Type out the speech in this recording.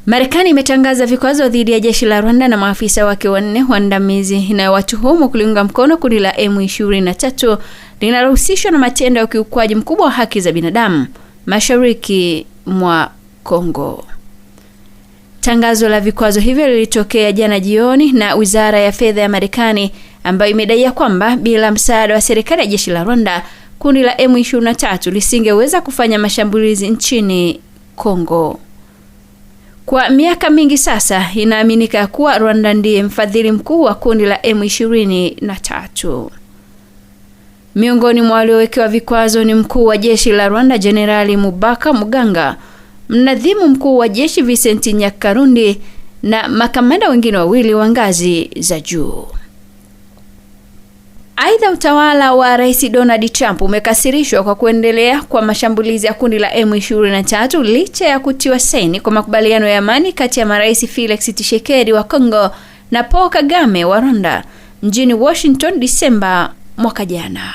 Marekani imetangaza vikwazo dhidi ya jeshi la Rwanda na maafisa wake 4 waandamizi inayowatuhumu kuliunga mkono kundi la M23 linalohusishwa na matendo ya ukiukwaji mkubwa wa haki za binadamu mashariki mwa Kongo. Tangazo la vikwazo hivyo lilitokea jana jioni na Wizara ya Fedha ya Marekani, ambayo imedai kwamba bila msaada wa serikali ya jeshi la Rwanda, kundi la M23 lisingeweza kufanya mashambulizi nchini Kongo. Kwa miaka mingi sasa inaaminika kuwa Rwanda ndiye mfadhili mkuu wa kundi la M23. Miongoni mwa waliowekewa vikwazo ni mkuu wa jeshi la Rwanda Jenerali Mubaka Muganga, mnadhimu mkuu wa jeshi Vincent Nyakarundi na makamanda wengine wawili wa ngazi za juu. Aidha, utawala wa Rais Donald Trump umekasirishwa kwa kuendelea kwa mashambulizi ya kundi la M23 licha ya kutiwa saini kwa makubaliano ya amani kati ya marais Felix Tshisekedi wa Kongo na Paul Kagame wa Rwanda mjini Washington Disemba mwaka jana.